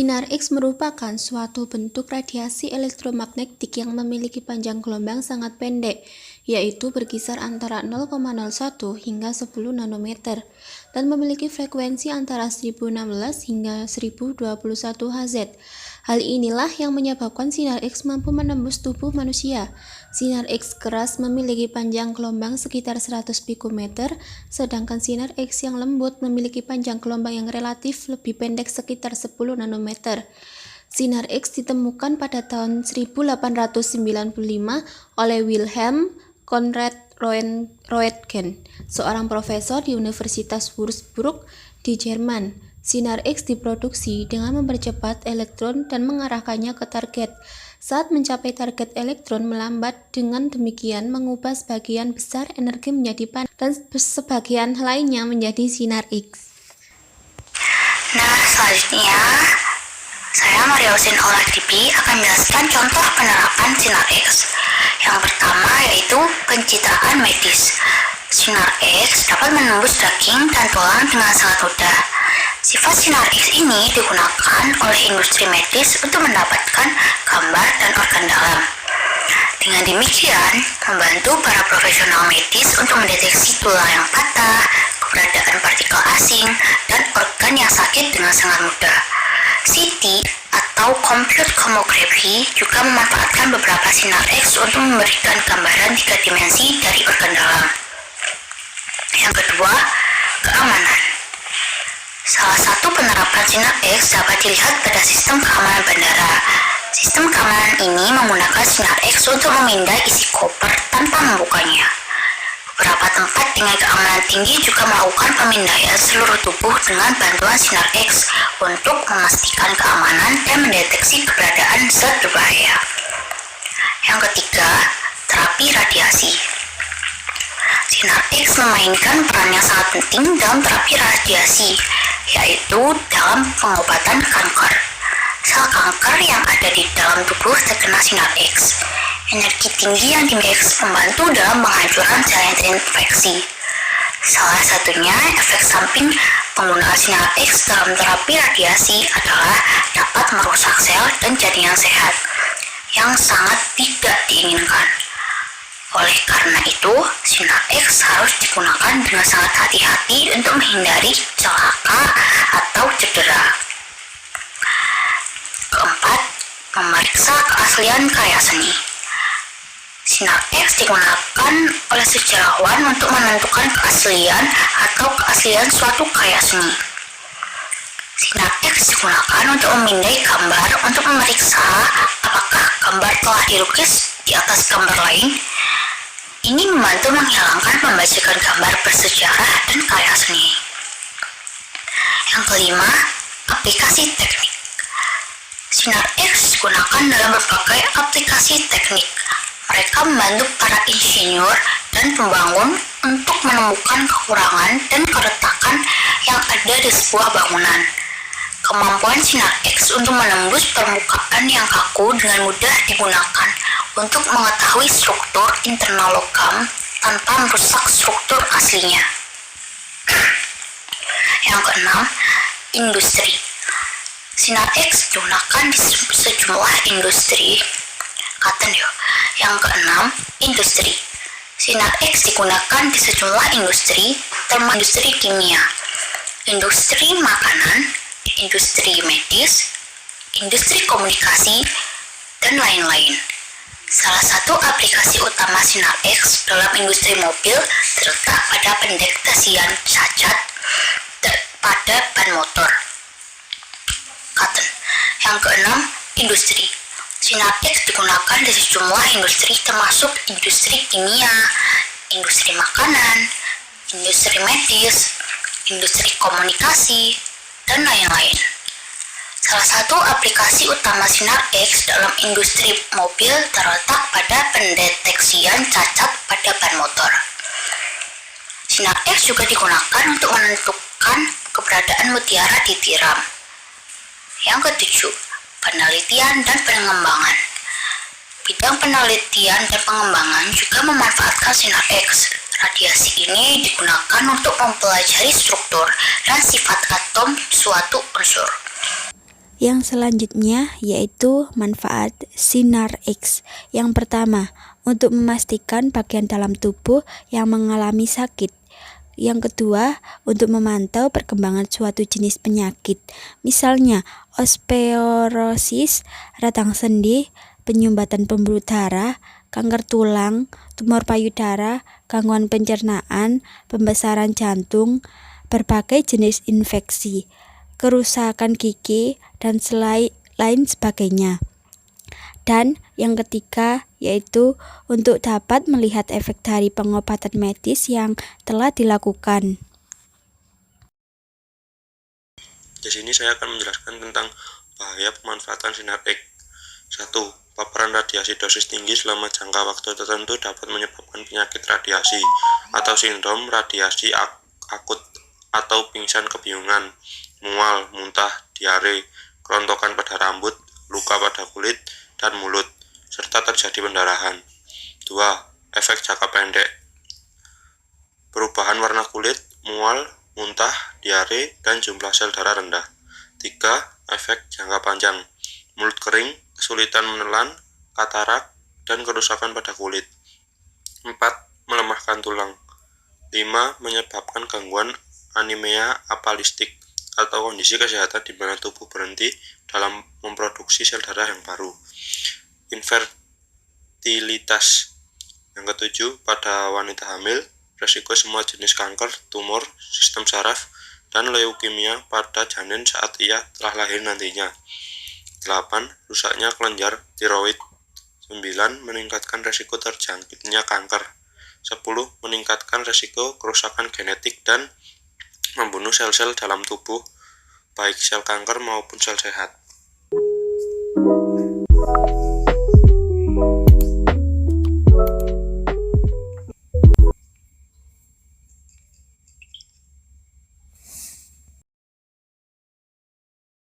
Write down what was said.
Sinar X merupakan suatu bentuk radiasi elektromagnetik yang memiliki panjang gelombang sangat pendek, yaitu berkisar antara 0,01 hingga 10 nanometer, dan memiliki frekuensi antara 1016 hingga 1021 Hz. Hal inilah yang menyebabkan sinar X mampu menembus tubuh manusia. Sinar X keras memiliki panjang gelombang sekitar 100 pikometer, sedangkan sinar X yang lembut memiliki panjang gelombang yang relatif lebih pendek sekitar 10 nanometer. Sinar X ditemukan pada tahun 1895 oleh Wilhelm Conrad Roentgen, seorang profesor di Universitas Würzburg di Jerman. Sinar X diproduksi dengan mempercepat elektron dan mengarahkannya ke target. Saat mencapai target, elektron melambat, dengan demikian mengubah sebagian besar energi menjadi panas dan sebagian lainnya menjadi sinar X. Nah, selanjutnya saya Mariausin Oladipi akan menjelaskan contoh penerapan sinar X. Yang pertama yaitu pencitraan medis. Sinar X dapat menembus daging dan tulang dengan sangat mudah. Sifat sinar X ini digunakan oleh industri medis untuk mendapatkan gambar dan organ dalam. Dengan demikian, membantu para profesional medis untuk mendeteksi tulang yang patah, keberadaan partikel asing, dan organ yang sakit dengan sangat mudah. CT atau Computed Tomography juga memanfaatkan beberapa sinar X untuk memberikan gambaran 3 dimensi dari organ dalam. Yang kedua, keamanan. Salah satu penerapan sinar X dapat dilihat pada sistem keamanan bandara. Sistem keamanan ini menggunakan sinar X untuk memindai isi koper tanpa membukanya. Beberapa tempat dengan keamanan tinggi juga melakukan pemindaian seluruh tubuh dengan bantuan sinar X untuk memastikan keamanan dan mendeteksi keberadaan zat berbahaya. Yang ketiga, terapi radiasi. Sinar X memainkan peran yang sangat penting dalam terapi radiasi, yaitu dalam pengobatan kanker. Sel kanker yang ada di dalam tubuh terkena sinar X. Energi tinggi yang dimiliki X membantu dalam penghancuran sel yang terinfeksi. Salah satunya efek samping penggunaan sinar X dalam terapi radiasi adalah dapat merusak sel dan jaringan sehat, yang sangat tidak diinginkan. Oleh karena itu, sinar X harus digunakan dengan sangat hati-hati untuk menghindari celaka atau cedera. Keempat, memeriksa keaslian karya seni. Sinar X digunakan oleh sejarawan untuk menentukan keaslian atau keaslian suatu karya seni. Sinar X digunakan untuk memindai gambar untuk memeriksa apakah gambar telah dilukis di atas gambar lain. Ini membantu menghilangkan pembajakan gambar bersejarah dan karya seni. Yang kelima, aplikasi teknik. Sinar X digunakan dalam berbagai aplikasi teknik. Mereka membantu para insinyur dan pembangun untuk menemukan kekurangan dan keretakan yang ada di sebuah bangunan. Kemampuan sinar X untuk menembus permukaan yang kaku dengan mudah digunakan untuk mengetahui struktur internal logam tanpa merusak struktur aslinya. Yang keenam, industri. Sinar X digunakan di sejumlah industri. Yang keenam, industri. Sinar X digunakan di sejumlah industri, termasuk industri kimia, industri makanan, industri medis, industri komunikasi, dan lain-lain. Salah satu aplikasi utama sinar X dalam industri mobil terletak pada pendeteksian cacat pada ban motor. Yang keenam, industri. Sinar X digunakan di sejumlah industri termasuk industri kimia, industri makanan, industri medis, industri komunikasi, dan lain-lain. Salah satu aplikasi utama sinar X dalam industri mobil terletak pada pendeteksian cacat pada ban motor. Sinar X juga digunakan untuk menentukan keberadaan mutiara di tiram. Yang ketujuh, penelitian dan pengembangan. Bidang penelitian dan pengembangan juga memanfaatkan sinar X. Radiasi ini digunakan untuk mempelajari struktur dan sifat atom suatu unsur. Yang selanjutnya yaitu manfaat sinar X. Yang pertama, untuk memastikan bagian dalam tubuh yang mengalami sakit. Yang kedua, untuk memantau perkembangan suatu jenis penyakit. Misalnya, osteoporosis, radang sendi, penyumbatan pembuluh darah, kanker tulang, tumor payudara, gangguan pencernaan, pembesaran jantung, berbagai jenis infeksi, kerusakan gigi, dan lain sebagainya. Dan yang ketiga yaitu untuk dapat melihat efek dari pengobatan medis yang telah dilakukan. Di sini saya akan menjelaskan tentang bahaya pemanfaatan sinar X. 1. Paparan radiasi dosis tinggi selama jangka waktu tertentu dapat menyebabkan penyakit radiasi atau sindrom radiasi akut atau pingsan kebingungan, mual, muntah, diare, kerontokan pada rambut, luka pada kulit dan mulut, serta terjadi pendarahan. 2. Efek jangka pendek. Perubahan warna kulit, mual, muntah, diare, dan jumlah sel darah rendah. 3. Efek jangka panjang. Mulut kering, kesulitan menelan, katarak, dan kerusakan pada kulit. 4. Melemahkan tulang. 5. Menyebabkan gangguan anemia aplastik atau kondisi kesehatan di mana tubuh berhenti dalam memproduksi sel darah yang baru. Infertilitas. Yang ketujuh, pada wanita hamil, resiko semua jenis kanker, tumor, sistem saraf, dan leukemia pada janin saat ia telah lahir nantinya. 8. Rusaknya kelenjar tiroid. 9. Meningkatkan resiko terjangkitnya kanker. 10. Meningkatkan resiko kerusakan genetik dan membunuh sel-sel dalam tubuh, baik sel kanker maupun sel sehat.